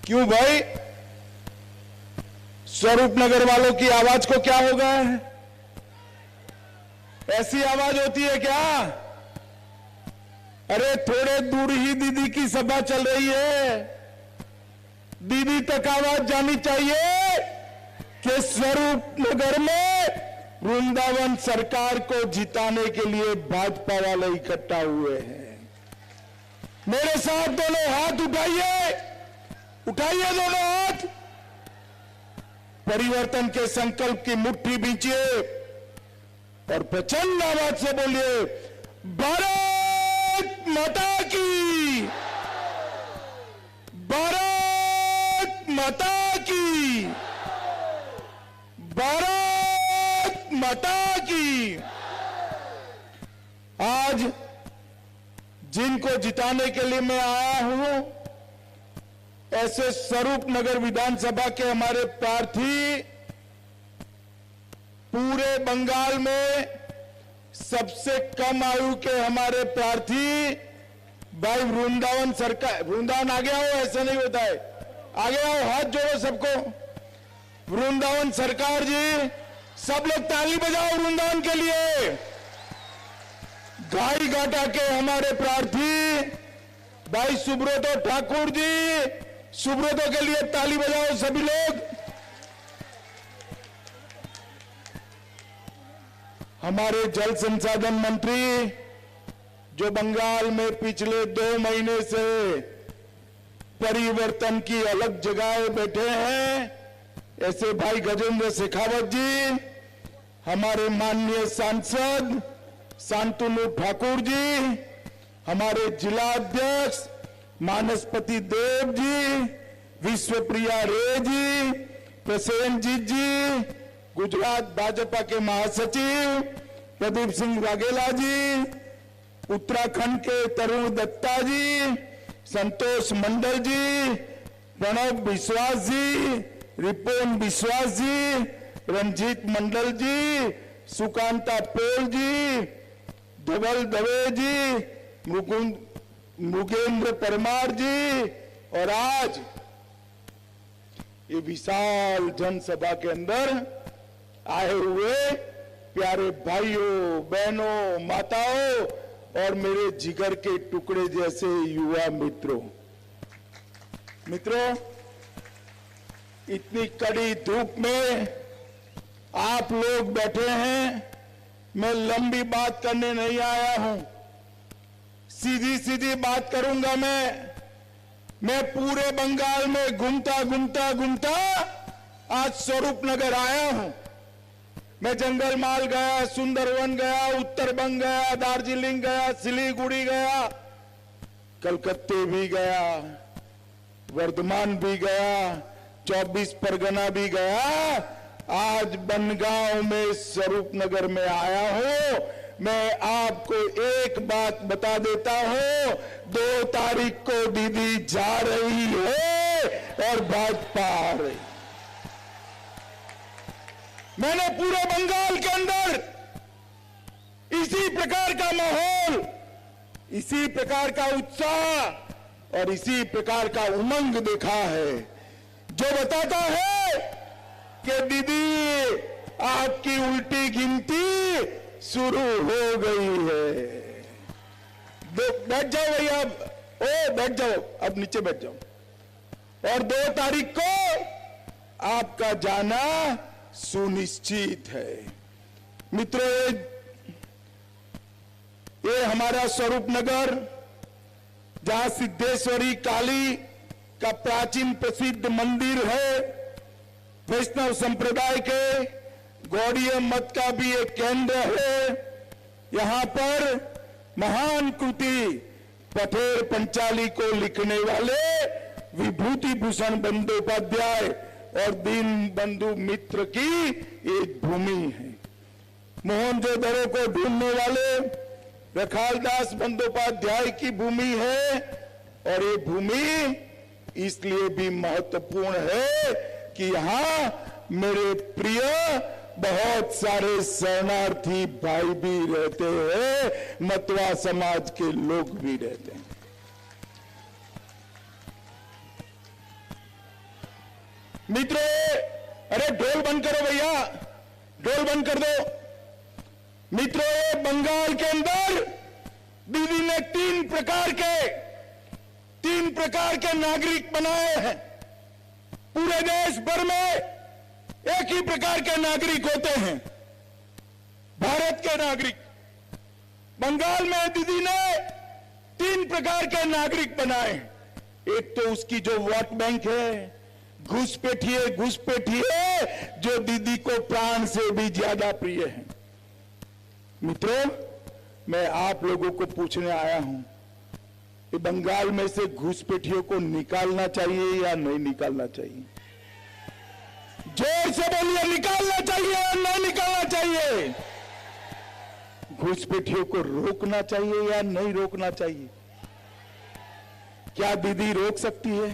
क्यों भाई, स्वरूप नगर वालों की आवाज को क्या हो गया है? ऐसी आवाज होती है क्या? अरे थोड़े दूर ही दीदी की सभा चल रही है, दीदी तक आवाज जानी चाहिए कि स्वरूप नगर में वृंदावन सरकार को जिताने के लिए भाजपा वाले इकट्ठा हुए हैं। मेरे साथ दोनों हाथ उठाइए, उठाइए दोनों हाथ, परिवर्तन के संकल्प की मुट्ठी बींचिए और प्रचंड आवाज से बोलिए, भारत माता की, भारत माता की, भारत माता की। आज जिनको जिताने के लिए मैं आया हूं, ऐसे स्वरूप नगर विधानसभा के हमारे प्रार्थी पूरे बंगाल में सबसे कम आयु के हमारे प्रार्थी भाई वृंदावन सरकार, वृंदावन आगे आओ, ऐसा नहीं होता है, आगे आओ, हाथ जोड़ो सबको, वृंदावन सरकार जी, सब लोग ताली बजाओ वृंदावन के लिए। घाई घाटा के हमारे प्रार्थी भाई सुब्रतो ठाकुर जी, सुब्रतो के लिए ताली बजाओ सभी लोग। हमारे जल संसाधन मंत्री जो बंगाल में पिछले 2 महीने से परिवर्तन की अलग जगह बैठे हैं, ऐसे भाई गजेंद्र शेखावत जी, हमारे माननीय सांसद शांतनु ठाकुर जी, हमारे जिला अध्यक्ष मानसपति देव जी, विश्वप्रिया रे जी, प्रसेनजीत जी, गुजरात भाजपा के महासचिव प्रदीप सिंह वाघेला जी, उत्तराखंड के तरुण दत्ता जी, संतोष मंडल जी, प्रणव विश्वास जी, रिपोन विश्वास जी, रंजीत मंडल जी, सुकांता पोल जी, धवल दवे जी, मुगेंद्र परमार जी, और आज ये विशाल जनसभा के अंदर आए हुए प्यारे भाइयों, बहनों, माताओं और मेरे जिगर के टुकड़े जैसे युवा मित्रों, इतनी कड़ी धूप में आप लोग बैठे हैं। मैं लंबी बात करने नहीं आया हूं, सीधी सीधी बात करूंगा। मैं पूरे बंगाल में घूमता आज स्वरूप नगर आया हूं। मैं जंगल माल गया, सुंदरवन गया, उत्तरबंग गया, दार्जिलिंग गया, सिलीगुड़ी गया, कलकत्ते भी गया, वर्धमान भी गया, 24 परगना भी गया। आज बनगांव में स्वरूप नगर में आया हूं। मैं आपको एक बात बता देता हूं, 2 तारीख को दीदी जा रही है और भाजपा आ रही। मैंने पूरे बंगाल के अंदर इसी प्रकार का माहौल, इसी प्रकार का उत्साह और इसी प्रकार का उमंग देखा है, जो बताता है कि दीदी आपकी उल्टी गिनती शुरू हो गई है। बैठ जाओ भैया, बैठ जाओ, अब नीचे बैठ जाओ। और 2 तारीख को आपका जाना सुनिश्चित है। मित्रों, ये हमारा स्वरूप नगर, जहां सिद्धेश्वरी काली का प्राचीन प्रसिद्ध मंदिर है, वैष्णव संप्रदाय के गौड़ीय मत का भी एक केंद्र है। यहां पर महान कृति पठेर पंचाली को लिखने वाले विभूति भूषण बंदोपाध्याय और दीन बंधु मित्र की एक भूमि है। मोहनजोदड़ो को ढूंढने वाले रखालदास बंदोपाध्याय की भूमि है। और ये भूमि इसलिए भी महत्वपूर्ण है कि यहां मेरे प्रिय बहुत सारे शरणार्थी भाई भी रहते हैं, मतवा समाज के लोग भी रहते हैं। मित्रों, अरे ढोल बंद करो भैया, ढोल बंद कर दो। मित्रों, बंगाल के अंदर दीदी ने तीन प्रकार के नागरिक बनाए हैं। पूरे देश भर में एक ही प्रकार के नागरिक होते हैं, भारत के नागरिक। बंगाल में दीदी ने तीन प्रकार के नागरिक बनाए। एक तो उसकी जो वोट बैंक है, घुसपैठिए जो दीदी को प्राण से भी ज्यादा प्रिय है। मित्रों, मैं आप लोगों को पूछने आया हूं कि बंगाल में से घुसपैठियों को निकालना चाहिए या नहीं निकालना चाहिए? जोर से बोलिए, निकालना चाहिए या नहीं निकालना चाहिए? घुसपैठियों को रोकना चाहिए या नहीं रोकना चाहिए? क्या दीदी रोक सकती है?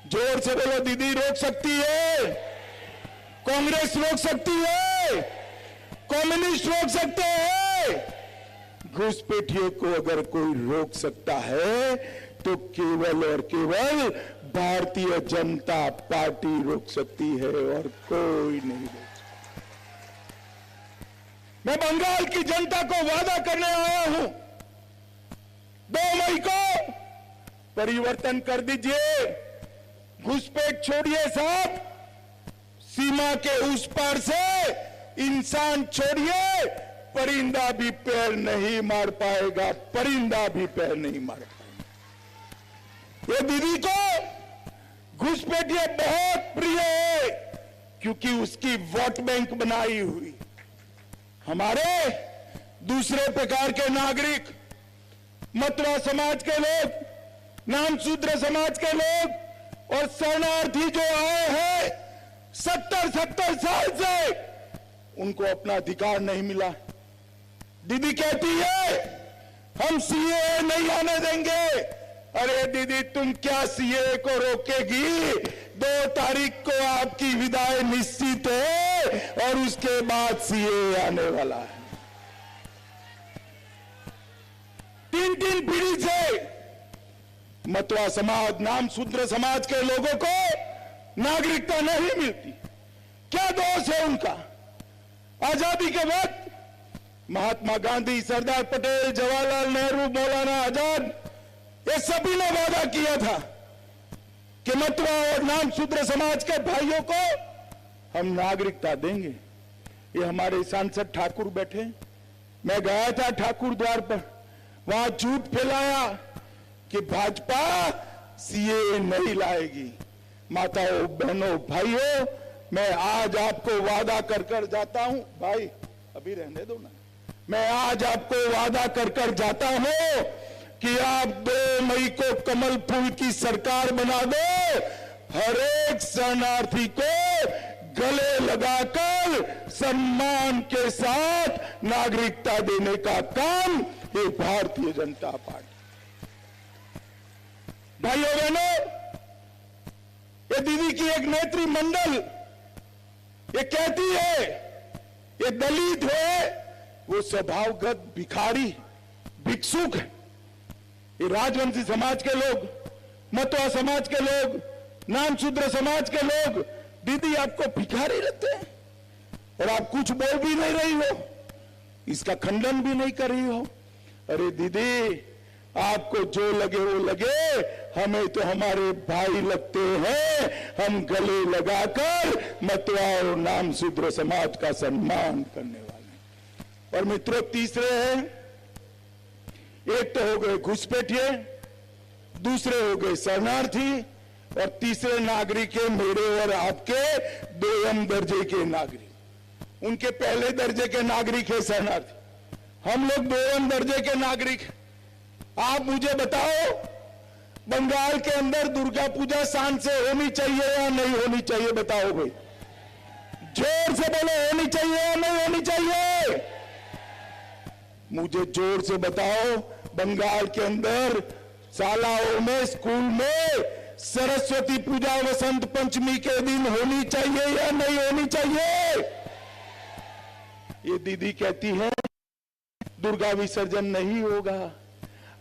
जोर से बोलो, दीदी रोक सकती है? कांग्रेस रोक सकती है? कम्युनिस्ट रोक सकते हैं? घुसपैठियों को अगर कोई रोक सकता है तो केवल और केवल भारतीय जनता पार्टी रोक सकती है और कोई नहीं रोक सकता। मैं बंगाल की जनता को वादा करने आया हूं, 2 मई को परिवर्तन कर दीजिए। घुसपैठ छोड़िए साहब, सीमा के उस पार से इंसान छोड़िए, परिंदा भी पैर नहीं मार पाएगा, परिंदा भी पैर नहीं मार पाएगा। ये दीदी को घुसपैठिया बहुत प्रिय है क्योंकि उसकी वोट बैंक बनाई हुई। हमारे दूसरे प्रकार के नागरिक, मतवा समाज के लोग, नामशूद्र समाज के लोग और शरणार्थी जो आए हैं 70 साल से, उनको अपना अधिकार नहीं मिला। दीदी कहती है हम सीएए नहीं आने देंगे। अरे दीदी, तुम क्या सीएए को रोकेगी? 2 तारीख को आपकी विदाई निश्चित है और उसके बाद सीएए आने वाला है। 3 पीढ़ी से मतवा समाज, नामशूद्र समाज के लोगों को नागरिकता नहीं मिलती। क्या दोष है उनका? आजादी के वक्त महात्मा गांधी, सरदार पटेल, जवाहरलाल नेहरू, मौलाना आजाद, ये सभी ने वादा किया था कि मतवा और नामशूद्र समाज के भाइयों को हम नागरिकता देंगे। ये हमारे सांसद ठाकुर बैठे, मैं गया था ठाकुर द्वार पर, वहां झूठ फैलाया कि भाजपा सीएए नहीं लाएगी। माताओं, बहनों, भाइयों, मैं आज आपको वादा कर जाता हूं, भाई अभी रहने दो ना, मैं आज आपको वादा कर जाता हूं कि आप 2 मई को कमल फूल की सरकार बना दो। हर एक शरणार्थी को गले लगाकर सम्मान के साथ नागरिकता देने का काम ये भारतीय जनता पार्टी। भाइयों बहनों, ये दीदी की एक नेत्री मंडल ये कहती है ये दलित है, वो स्वभावगत भिखारी, भिक्षुक है। ये राजवंशी समाज के लोग, मतवा समाज के लोग, नामशूद्र समाज के लोग दीदी आपको भिखारी लगते हैं और आप कुछ बोल भी नहीं रही हो, इसका खंडन भी नहीं कर रही हो। अरे दीदी, आपको जो लगे वो लगे, हमें तो हमारे भाई लगते हैं। हम गले लगाकर मतवा और नामशूद्र समाज का सम्मान करने वाले हैं। और मित्रों, तीसरे हैं, एक तो हो गए घुसपैठिए, दूसरे हो गए शरणार्थी और तीसरे नागरिक है मेरे और आपके 2म दर्जे के नागरिक। उनके पहले दर्जे के नागरिक है शरणार्थी, हम लोग 2म दर्जे के नागरिक। आप मुझे बताओ, बंगाल के अंदर दुर्गा पूजा शान से होनी चाहिए या नहीं होनी चाहिए? बताओ भाई, जोर से बोलो, होनी चाहिए या नहीं होनी चाहिए? मुझे जोर से बताओ, बंगाल के अंदर शालाओं में, स्कूल में सरस्वती पूजा वसंत पंचमी के दिन होनी चाहिए या नहीं होनी चाहिए? ये दीदी कहती है दुर्गा विसर्जन नहीं होगा।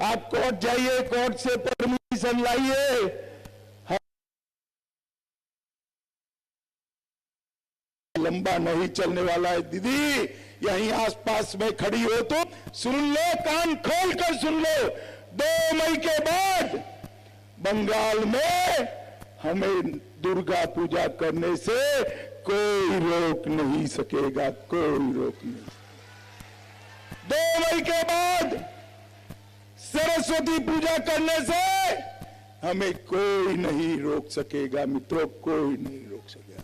आप कोर्ट जाइए, कोर्ट से परमिशन लाइए, लंबा नहीं चलने वाला है। दीदी यहीं आसपास में खड़ी हो तो सुन लो, कान खोल कर सुन लो, 2 मई के बाद बंगाल में हमें दुर्गा पूजा करने से कोई रोक नहीं सकेगा, कोई रोक नहीं। 2 मई के बाद सरस्वती पूजा करने से हमें कोई नहीं रोक सकेगा मित्रों, कोई नहीं रोक सकेगा।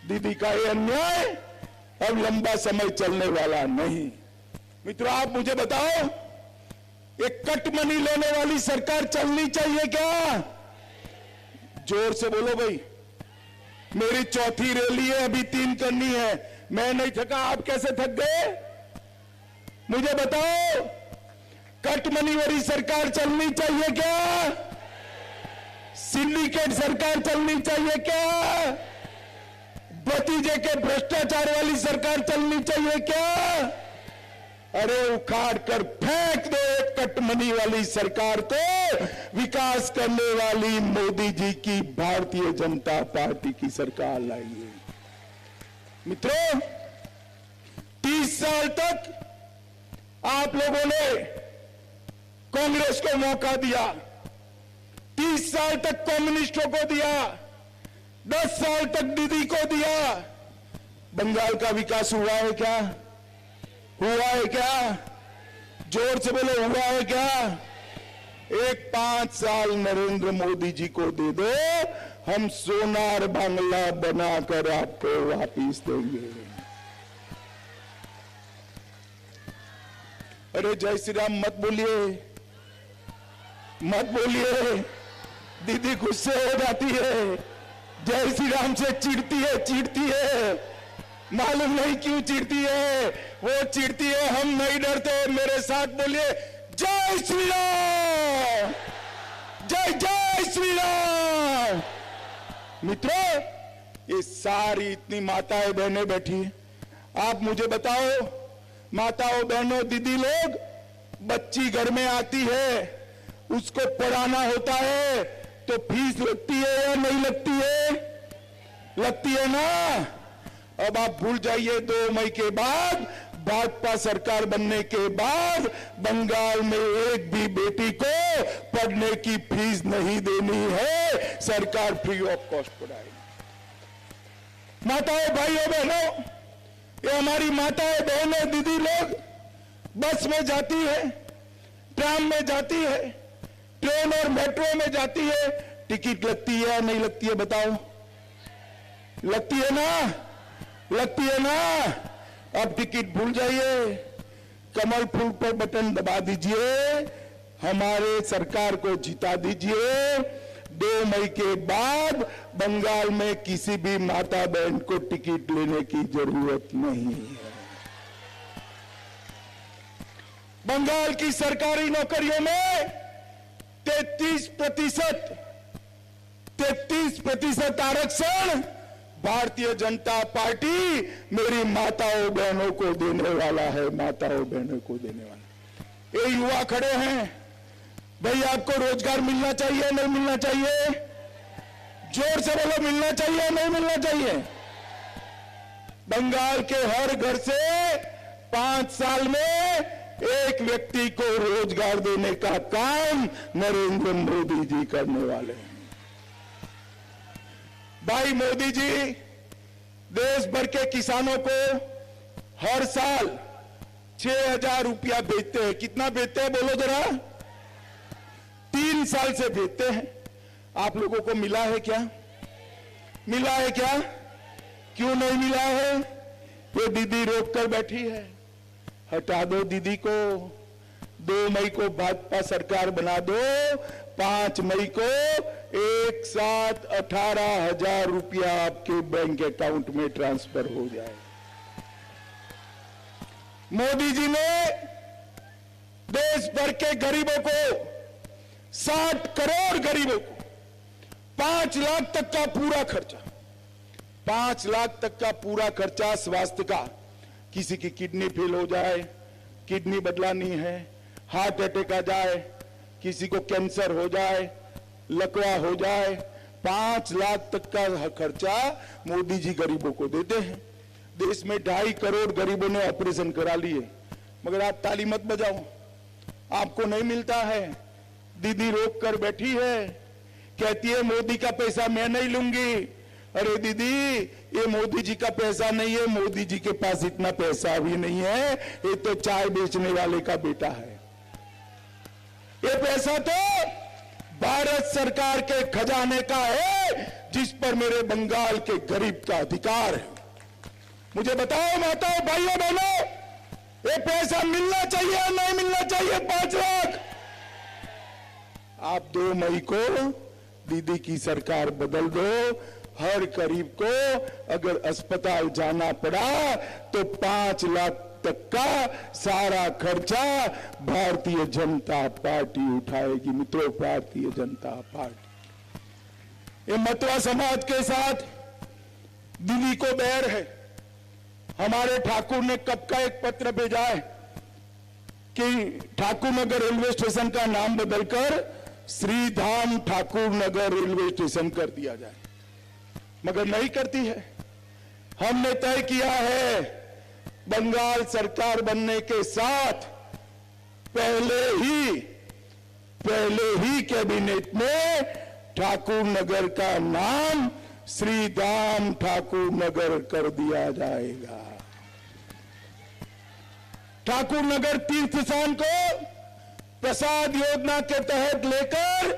दीदी का ये अन्याय अब लंबा समय चलने वाला नहीं। मित्रों आप मुझे बताओ, एक कट मनी लेने वाली सरकार चलनी चाहिए क्या? जोर से बोलो भाई। मेरी चौथी रैली है, अभी 3 करनी है। मैं नहीं थका, आप कैसे थक गए? मुझे बताओ, कट मनी वाली सरकार चलनी चाहिए क्या? सिंडिकेट सरकार चलनी चाहिए क्या? भतीजे के भ्रष्टाचार वाली सरकार चलनी चाहिए क्या? अरे उखाड़ कर फेंक दो कटमनी वाली सरकार को, विकास करने वाली मोदी जी की भारतीय जनता पार्टी की सरकार लाइए। मित्रों 30 साल तक आप लोगों ने कांग्रेस को मौका दिया, 30 साल तक कम्युनिस्टों को दिया, 10 साल तक दीदी को दिया। बंगाल का विकास हुआ है क्या? हुआ है क्या? जोर से बोलो, हुआ है क्या? एक 5 साल नरेंद्र मोदी जी को दे दो, हम सोनार बांग्ला बनाकर आपको वापिस देंगे। अरे जय श्री राम मत बोलिए, मत बोलिए, दीदी गुस्से हो जाती है। जय श्री राम से चिढ़ती है, चिढ़ती है, मालूम नहीं क्यों चिढ़ती है, वो चिढ़ती है, हम नहीं डरते। मेरे साथ बोलिए, जय श्री राम, जय जय श्री राम। मित्रों ये सारी इतनी माताएं बहनें बैठी हैं, आप मुझे बताओ, माताओं बहनों दीदी लोग, बच्ची घर में आती है, उसको पढ़ाना होता है तो फीस लगती है या नहीं लगती है? लगती है ना। अब आप भूल जाइए, 2 मई के बाद भाजपा सरकार बनने के बाद बंगाल में एक भी बेटी को पढ़ने की फीस नहीं देनी है, सरकार फ्री ऑफ कॉस्ट पढ़ाएगी। माताओं भाइयों बहनों, ये हमारी माताएं बहनें दीदी लोग बस में जाती है, ट्राम में जाती है, ट्रेन और मेट्रो में जाती है, टिकट लगती है या नहीं लगती है? बताओ, लगती है ना, लगती है ना। अब टिकट भूल जाइए, कमल फूल पर बटन दबा दीजिए, हमारे सरकार को जिता दीजिए। 2 मई के बाद बंगाल में किसी भी माता बहन को टिकट लेने की जरूरत नहीं है। बंगाल की सरकारी नौकरियों में 33% आरक्षण भारतीय जनता पार्टी मेरी माताओं बहनों को देने वाला है, माताओं बहनों को देने वाला। ये युवा खड़े हैं, भाई आपको रोजगार मिलना चाहिए नहीं मिलना चाहिए? जोर से बोलो, मिलना चाहिए नहीं मिलना चाहिए? बंगाल के हर घर से 5 साल में एक व्यक्ति को रोजगार देने का काम नरेंद्र मोदी जी करने वाले हैं। भाई मोदी जी देश भर के किसानों को हर साल 6,000 रुपया भेजते हैं। कितना भेजते हैं बोलो जरा? 3 साल से भेजते हैं। आप लोगों को मिला है क्या? मिला है क्या? क्यों नहीं मिला है? ये दीदी रोक कर बैठी है। हटा दो दीदी को, 2 मई को भाजपा सरकार बना दो, 5 मई को एक साथ 18,000 रुपया आपके बैंक अकाउंट में ट्रांसफर हो जाए। मोदी जी ने देश भर के गरीबों को, 60 करोड़ गरीबों को 5 लाख तक का पूरा खर्चा, 5 लाख तक का पूरा खर्चा स्वास्थ्य का, किसी की किडनी फेल हो जाए, किडनी बदलानी है, हार्ट अटैक आ जाए, किसी को कैंसर हो जाए, लकवा हो जाए, 5 लाख तक का खर्चा मोदी जी गरीबों को देते हैं। देश में 2.5 करोड़ गरीबों ने ऑपरेशन करा लिए, मगर आप ताली मत बजाओ, आपको नहीं मिलता है। दीदी रोक कर बैठी है, कहती है मोदी का पैसा मैं नहीं लूंगी। अरे दीदी, ये मोदी जी का पैसा नहीं है, मोदी जी के पास इतना पैसा भी नहीं है, ये तो चाय बेचने वाले का बेटा है। ये पैसा तो भारत सरकार के खजाने का है, जिस पर मेरे बंगाल के गरीब का अधिकार है। मुझे बताओ माताओं, भाइयों, बहनों, ये पैसा मिलना चाहिए या नहीं मिलना चाहिए? 5 लाख। आप 2 मई को दीदी की सरकार बदल दो। हर गरीब को अगर अस्पताल जाना पड़ा तो 5 लाख तक का सारा खर्चा भारतीय जनता पार्टी उठाएगी। मित्रों, भारतीय जनता पार्टी। ये मतवा समाज के साथ दीदी को बैर है। हमारे ठाकुर ने कब का एक पत्र भेजा है कि ठाकुर नगर रेलवे स्टेशन का नाम बदलकर श्रीधाम ठाकुर नगर रेलवे स्टेशन कर दिया जाए, मगर नहीं करती है। हमने तय किया है बंगाल सरकार बनने के साथ पहले ही कैबिनेट में ठाकुर नगर का नाम श्रीधाम ठाकुर नगर कर दिया जाएगा। ठाकुर नगर तीर्थ स्थान को प्रसाद योजना के तहत लेकर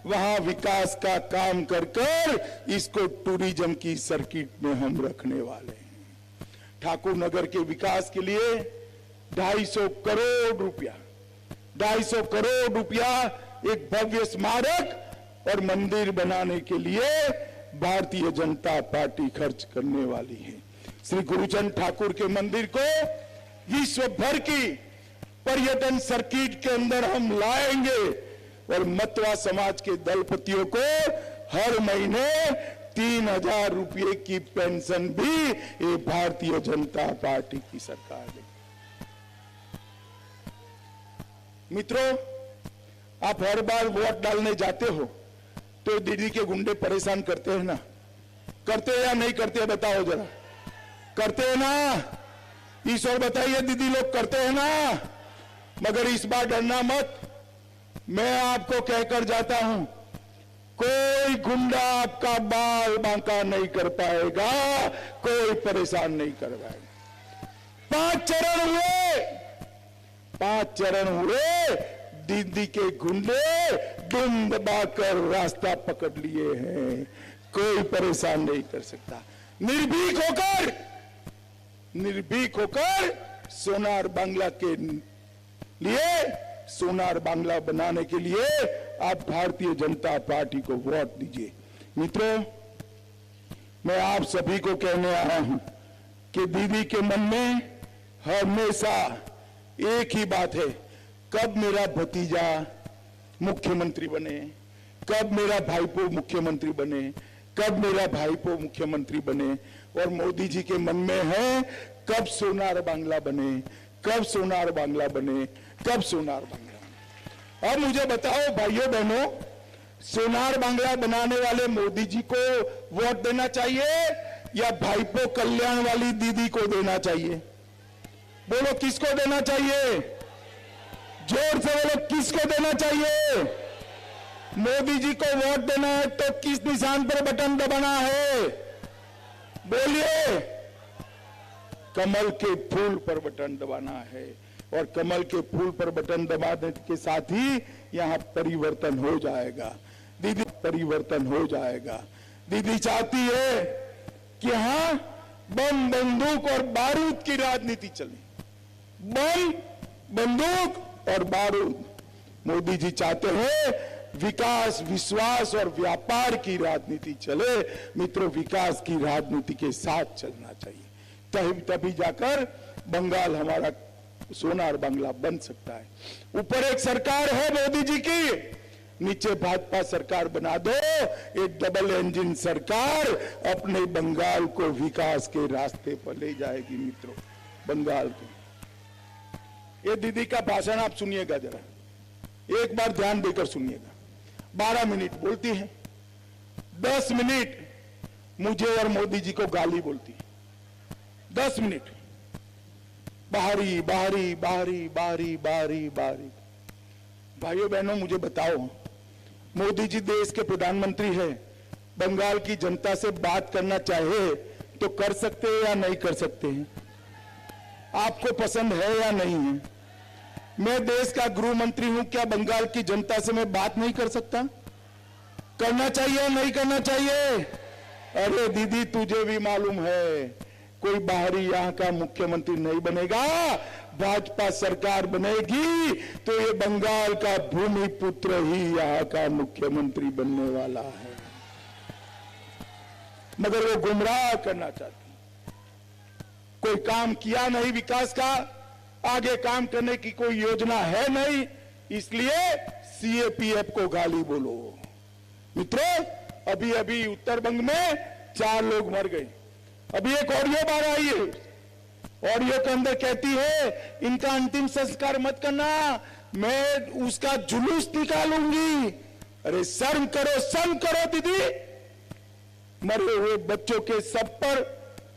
वहां विकास का काम कर इसको टूरिज्म की सर्किट में हम रखने वाले हैं। ठाकुर नगर के विकास के लिए 250 करोड़ रुपया एक भव्य स्मारक और मंदिर बनाने के लिए भारतीय जनता पार्टी खर्च करने वाली है। श्री गुरुचंद ठाकुर के मंदिर को विश्व भर की पर्यटन सर्किट के अंदर हम लाएंगे और मतवा समाज के दलपतियों को हर महीने 3,000 रुपये की पेंशन भी ये भारतीय जनता पार्टी की सरकार देगी। मित्रों, आप हर बार वोट डालने जाते हो तो दीदी के गुंडे परेशान करते हैं ना? करते हैं या नहीं करते? बताओ जरा, करते हैं ना? इस और बताइए, दीदी लोग करते हैं ना? मगर इस बार डरना मत, मैं आपको कहकर जाता हूं, कोई गुंडा आपका बाल बांका नहीं कर पाएगा, कोई परेशान नहीं कर पाएगा। 5 चरण हुए, दीदी के गुंडे दुम दबाकर रास्ता पकड़ लिए हैं, कोई परेशान नहीं कर सकता। निर्भीक होकर सोनार बांग्ला के लिए, सोनार बांग्ला बनाने के लिए आप भारतीय जनता पार्टी को वोट दीजिए। मित्रों, मैं आप सभी को कहने आया हूं कि दीदी के मन में हमेशा एक ही बात है, कब मेरा भतीजा मुख्यमंत्री बने, कब मेरा भाईपो मुख्यमंत्री बने, कब मेरा भाईपो मुख्यमंत्री बने। और मोदी जी के मन में है कब सोनार बांग्ला बने, कब सोनार बांग्ला बने, कब सोनार बांग्ला। अब मुझे बताओ भाइयों बहनों, सोनार बांग्ला बनाने वाले मोदी जी को वोट देना चाहिए या भाईपो कल्याण वाली दीदी को देना चाहिए? बोलो, किसको देना चाहिए? जोर से बोलो, किसको देना चाहिए? मोदी जी को वोट देना है तो किस निशान पर बटन दबाना है? बोलिए। कमल के फूल पर बटन दबाना है और कमल के फूल पर बटन दबाने के साथ ही यहां परिवर्तन हो जाएगा। दीदी परिवर्तन हो जाएगा। दीदी चाहती है कि यहां बम, बंदूक और बारूद की राजनीति चले। बम, बंदूक और बारूद। मोदी जी चाहते हैं विकास, विश्वास और व्यापार की राजनीति चले। मित्रों, विकास की राजनीति के साथ चलना चाहिए, तभी जाकर बंगाल हमारा सोनार बांग्ला बन सकता है। ऊपर एक सरकार है मोदी जी की, नीचे भाजपा सरकार बना दो, एक डबल इंजन सरकार अपने बंगाल को विकास के रास्ते पर ले जाएगी। मित्रों, बंगाल के ये दीदी का भाषण आप सुनिएगा, जरा एक बार ध्यान देकर सुनिएगा। 12 मिनट बोलती है, 10 मिनट मुझे और मोदी जी को गाली बोलती है, 10 मिनट बाहरी बाहरी बाहरी बाहरी बाहरी बाहरी। भाइयों बहनों, मुझे बताओ, मोदी जी देश के प्रधानमंत्री हैं, बंगाल की जनता से बात करना चाहे तो कर सकते हैं या नहीं कर सकते हैं? आपको पसंद है या नहीं है? मैं देश का गृह मंत्री हूं, क्या बंगाल की जनता से मैं बात नहीं कर सकता? करना चाहिए या नहीं करना चाहिए? अरे दीदी, तुझे भी मालूम है, कोई बाहरी यहां का मुख्यमंत्री नहीं बनेगा। भाजपा सरकार बनेगी तो ये बंगाल का भूमिपुत्र ही यहां का मुख्यमंत्री बनने वाला है। मगर वो गुमराह करना चाहती, कोई काम किया नहीं विकास का, आगे काम करने की कोई योजना है नहीं, इसलिए सीएपीएफ को गाली बोलो। मित्रों, अभी अभी उत्तर बंग में 4 लोग मर गए। अभी एक ऑडियो बाहर आई है, ऑडियो के अंदर कहती है इनका अंतिम संस्कार मत करना, मैं उसका जुलूस निकालूंगी। अरे शर्म करो दीदी, मरे हुए बच्चों के सब पर,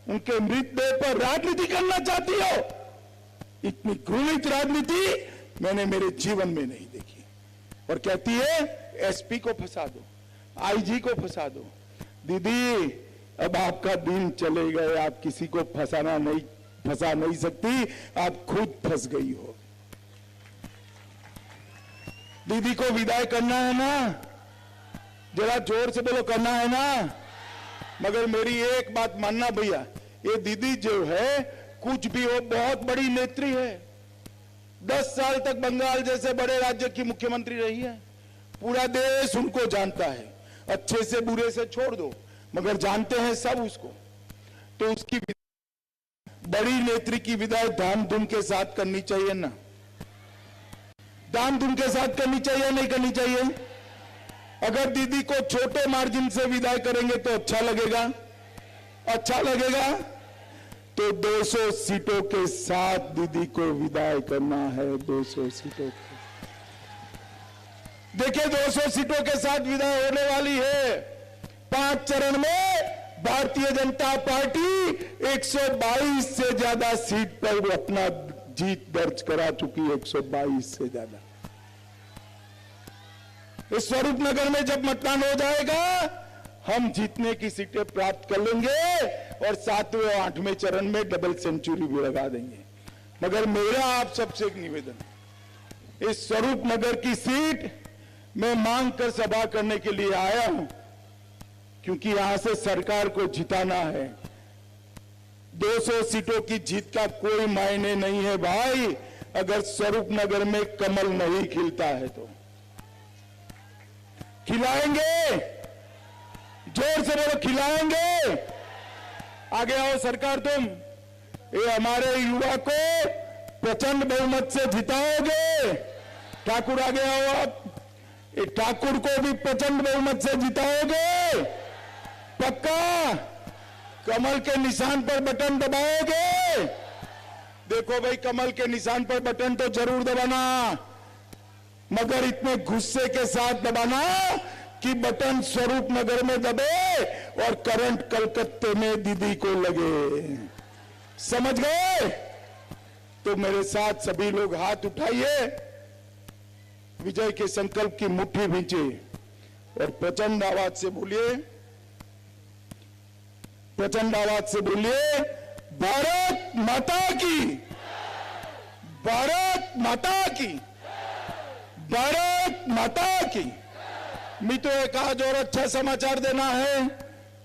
उनके मृतदेह पर राजनीति करना चाहती हो? इतनी घृणित राजनीति मैंने मेरे जीवन में नहीं देखी। और कहती है एसपी को फंसा दो, आईजी को फंसा दो। दीदी, अब आपका दिन चले गए, आप किसी को फंसा नहीं सकती, आप खुद फंस गई हो। दीदी को विदाई करना है ना? जरा जोर से बोलो, करना है ना? मगर मेरी एक बात मानना भैया, ये दीदी जो है कुछ भी हो, बहुत बड़ी नेत्री है। 10 साल तक बंगाल जैसे बड़े राज्य की मुख्यमंत्री रही है, पूरा देश उनको जानता है, अच्छे से बुरे से छोड़ दो, मगर जानते हैं सब उसको। तो उसकी बड़ी नेत्री की विदाई धामधूम के साथ करनी चाहिए ना? धामधूम के साथ करनी चाहिए नहीं करनी चाहिए? अगर दीदी को छोटे मार्जिन से विदाई करेंगे तो अच्छा लगेगा? अच्छा लगेगा? तो 200 सीटों के साथ दीदी को विदाई करना है। 200 सीटों के, देखिए 200 सीटों के साथ विदाई होने वाली है। 5 चरण में भारतीय जनता पार्टी 122 से ज्यादा सीट पर अपना जीत दर्ज करा चुकी है। 122 से ज्यादा। इस स्वरूप नगर में जब मतदान हो जाएगा, हम जीतने की सीटें प्राप्त कर लेंगे और 7वें और 8वें चरण में डबल सेंचुरी भी लगा देंगे। मगर मेरा आप सबसे एक निवेदन, इस स्वरूप नगर की सीट मैं मांग कर सभा करने के लिए आया हूं, क्योंकि यहां से सरकार को जिताना है। 200 सीटों की जीत का कोई मायने नहीं है भाई, अगर स्वरूप नगर में कमल नहीं खिलता है तो। खिलाएंगे, जोर से बोलो, खिलाएंगे। आगे आओ सरकार, तुम ये हमारे युवा को प्रचंड बहुमत से जिताओगे। ठाकुर आगे आओ आप, ठाकुर को भी प्रचंड बहुमत से जिताओगे? पक्का? कमल के निशान पर बटन दबाओगे? देखो भाई, कमल के निशान पर बटन तो जरूर दबाना, मगर इतने गुस्से के साथ दबाना कि बटन स्वरूप नगर में दबे और करंट कलकत्ते में दीदी को लगे। समझ गए? तो मेरे साथ सभी लोग हाथ उठाइए, विजय के संकल्प की मुट्ठी भींचे और प्रचंड आवाज से बोलिए, प्रचंड आवाज से बोलिए, भारत माता की, भारत माता की, भारत माता की। मित्रों, एक आज और अच्छा समाचार देना है।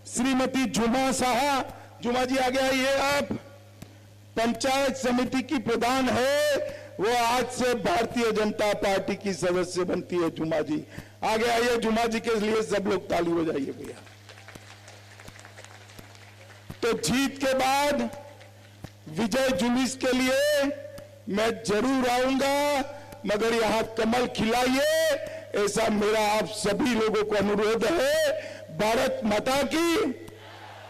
श्रीमती जुमा साहा, जुमा जी आगे आइए आप, पंचायत समिति की प्रधान है, वो आज से भारतीय जनता पार्टी की सदस्य बनती है। जुमा जी आगे आइए, जुमा जी के लिए सब लोग ताली बजाइए भैया। तो जीत के बाद विजय जुलूस के लिए मैं जरूर आऊंगा, मगर यहां कमल खिलाइए, ऐसा मेरा आप सभी लोगों को अनुरोध है। भारत माता की।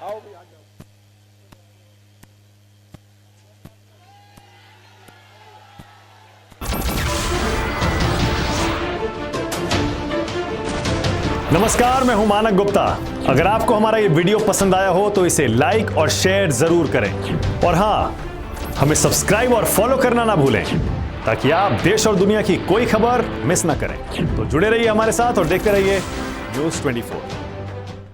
आओ भी, आ जाओ। नमस्कार, मैं हूं मानक गुप्ता। अगर आपको हमारा ये वीडियो पसंद आया हो तो इसे लाइक और शेयर जरूर करें और हां, हमें सब्सक्राइब और फॉलो करना ना भूलें ताकि आप देश और दुनिया की कोई खबर मिस ना करें। तो जुड़े रहिए हमारे साथ और देखते रहिए न्यूज़ 24।